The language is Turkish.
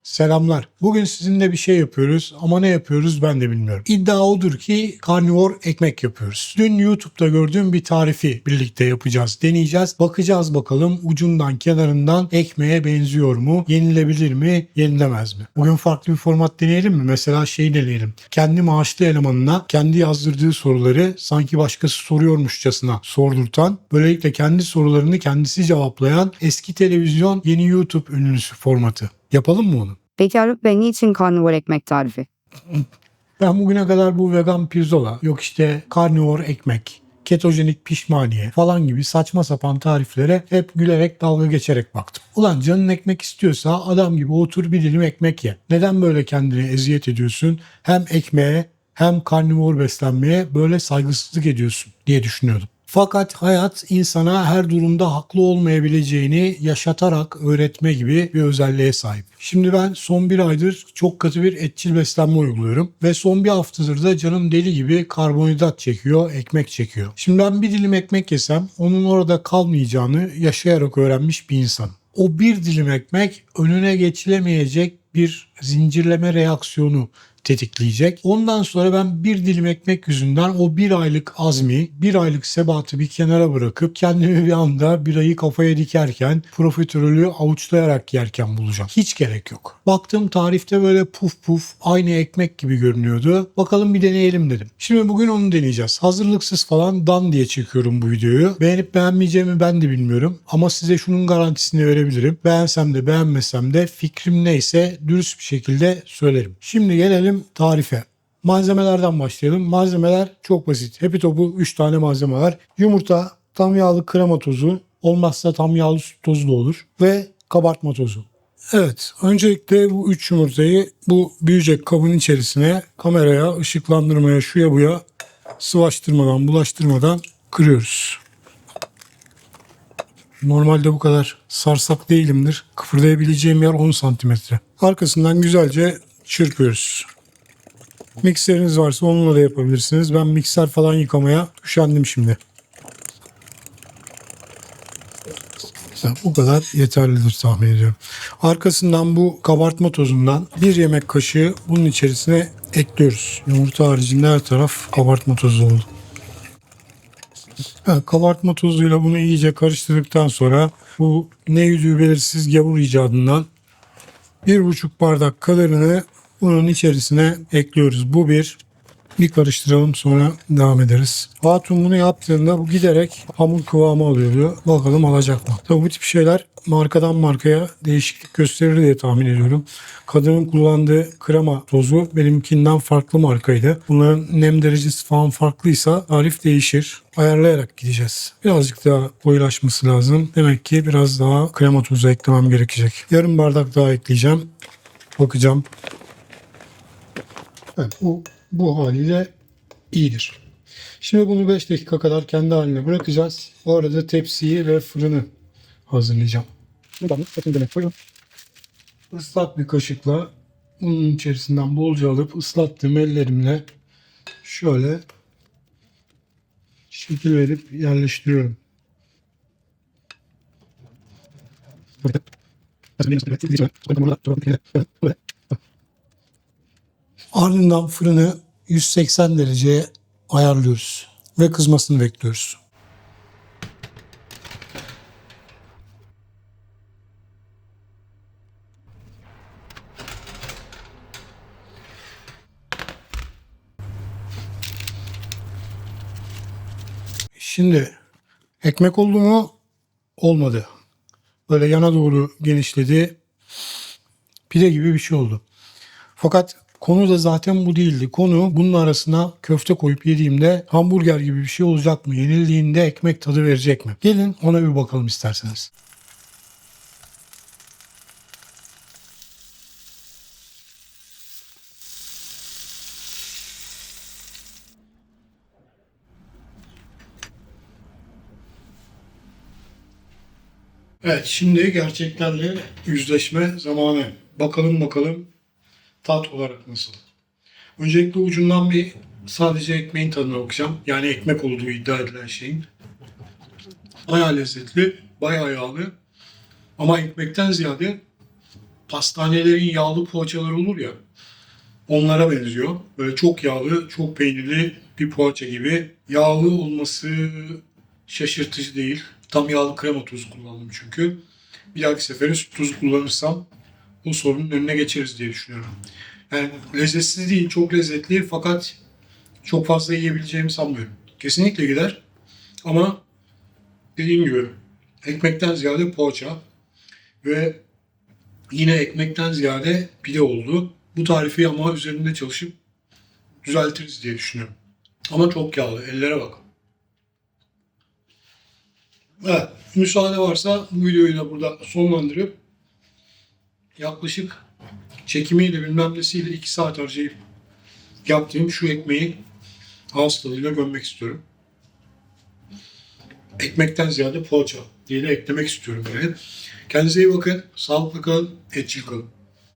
Selamlar. Bugün sizinle bir şey yapıyoruz ama ne yapıyoruz ben de bilmiyorum. İddia odur ki karnivor ekmek yapıyoruz. Dün YouTube'da gördüğüm bir tarifi birlikte yapacağız, deneyeceğiz. Bakacağız bakalım ucundan kenarından ekmeğe benziyor mu? Yenilebilir mi? Yenilemez mi? Bugün farklı bir format deneyelim mi? Mesela şey deneyelim. Kendi maaşlı elemanına kendi yazdırdığı soruları sanki başkası soruyormuşçasına sordurtan, böylelikle kendi sorularını kendisi cevaplayan eski televizyon yeni YouTube ünlüsü formatı. Yapalım mı onu? Peki Haluk Bey niçin karnivor ekmek tarifi? Ben bugüne kadar bu vegan pirzola, yok işte karnivor ekmek, ketojenik pişmaniye falan gibi saçma sapan tariflere hep gülerek dalga geçerek baktım. Ulan canın ekmek istiyorsa adam gibi otur bir dilim ekmek ye. Neden böyle kendini eziyet ediyorsun? Hem ekmeğe hem karnivor beslenmeye böyle saygısızlık ediyorsun diye düşünüyordum. Fakat hayat insana her durumda haklı olmayabileceğini yaşatarak öğretme gibi bir özelliğe sahip. Şimdi ben son bir aydır çok katı bir etçil beslenme uyguluyorum ve son bir haftadır da canım deli gibi karbonhidrat çekiyor, ekmek çekiyor. Şimdi ben bir dilim ekmek yesem onun orada kalmayacağını yaşayarak öğrenmiş bir insanım. O bir dilim ekmek önüne geçilemeyecek bir zincirleme reaksiyonu tetikleyecek. Ondan sonra ben bir dilim ekmek yüzünden o bir aylık azmi, bir aylık sebatı bir kenara bırakıp kendimi bir anda birayı kafaya dikerken, profiterolü avuçlayarak yerken bulacağım. Hiç gerek yok. Baktım tarifte böyle puf puf aynı ekmek gibi görünüyordu. Bakalım bir deneyelim dedim. Şimdi bugün onu deneyeceğiz. Hazırlıksız falan dan diye çekiyorum bu videoyu. Beğenip beğenmeyeceğimi ben de bilmiyorum. Ama size şunun garantisini verebilirim. Beğensem de beğenmesem de fikrim neyse dürüst bir şekilde söylerim. Şimdi gelelim tarife. Malzemelerden başlayalım. Malzemeler çok basit. Hepi topu 3 tane malzeme var. Yumurta, tam yağlı krema tozu, olmazsa tam yağlı süt tozu da olur ve kabartma tozu. Evet, öncelikle bu 3 yumurtayı bu büyüyecek kabın içerisine kameraya, ışıklandırmaya, şuya buya sıvaştırmadan, bulaştırmadan kırıyoruz. Normalde bu kadar sarsak değilimdir. Kıpırdayabileceğim yer 10 santimetre. Arkasından güzelce çırpıyoruz. Mikseriniz varsa onunla da yapabilirsiniz. Ben mikser falan yıkamaya üşendim şimdi. Bu kadar yeterlidir tahmin ediyorum. Arkasından bu kabartma tozundan bir yemek kaşığı bunun içerisine ekliyoruz. Yumurta haricinde her taraf kabartma tozu oldu. Kabartma tozuyla bunu iyice karıştırdıktan sonra bu ne yüzü belirsiz gavur icadından 1,5 bardak kadarını bunun içerisine ekliyoruz. Bu bir karıştıralım sonra devam ederiz. Hatun bunu yaptığında bu giderek hamur kıvamı alıyor. Bakalım alacak mı? Tabii bu tip şeyler markadan markaya değişiklik gösterir diye tahmin ediyorum. Kadının kullandığı krema tozu benimkinden farklı markaydı. Bunların nem derecesi falan farklıysa tarif değişir. Ayarlayarak gideceğiz. Birazcık daha koyulaşması lazım. Demek ki biraz daha krema tozu eklemem gerekecek. Yarım bardak daha ekleyeceğim. Bakacağım. Evet, bu haliyle iyidir. Şimdi bunu 5 dakika kadar kendi haline bırakacağız. Bu arada tepsiyi ve fırını hazırlayacağım. Islak bir kaşıkla bunun içerisinden bolca alıp ıslattığım ellerimle şöyle şekil verip yerleştiriyorum. Ardından fırını 180 dereceye ayarlıyoruz ve kızmasını bekliyoruz. Şimdi ekmek oldu mu? Olmadı. Böyle yana doğru genişledi. Pide gibi bir şey oldu. Fakat konu da zaten bu değildi. Konu bunun arasına köfte koyup yediğimde hamburger gibi bir şey olacak mı? Yenildiğinde ekmek tadı verecek mi? Gelin ona bir bakalım isterseniz. Evet, şimdi gerçeklerle yüzleşme zamanı. Bakalım tat olarak nasıl? Öncelikle ucundan bir sadece ekmeğin tadına bakacağım. Yani ekmek olduğu iddia edilen şeyin. Bayağı lezzetli, bayağı yağlı. Ama ekmekten ziyade pastanelerin yağlı poğaçaları olur ya. Onlara benziyor. Böyle çok yağlı, çok peynirli bir poğaça gibi. Yağlı olması şaşırtıcı değil. Tam yağlı krema tuzu kullandım çünkü. Bir dahaki sefere süt tuzu kullanırsam bu sorunun önüne geçeriz diye düşünüyorum. Yani lezzetsiz değil, çok lezzetli fakat çok fazla yiyebileceğimi sanmıyorum. Kesinlikle gider ama dediğim gibi ekmekten ziyade poğaça ve yine ekmekten ziyade pide oldu. Bu tarifi ama üzerinde çalışıp düzeltiriz diye düşünüyorum. Ama çok yağlı. Ellere bak. Evet. Müsaade varsa bu videoyu da burada sonlandırıp yaklaşık çekimiyle bilmem nesiyle 2 saat harcayıp yaptığım şu ekmeği ağız tadıyla gömmek istiyorum. Ekmekten ziyade poğaça diye de eklemek istiyorum yani. Kendinize iyi bakın. Sağlıklı kalın. Etçil kalın.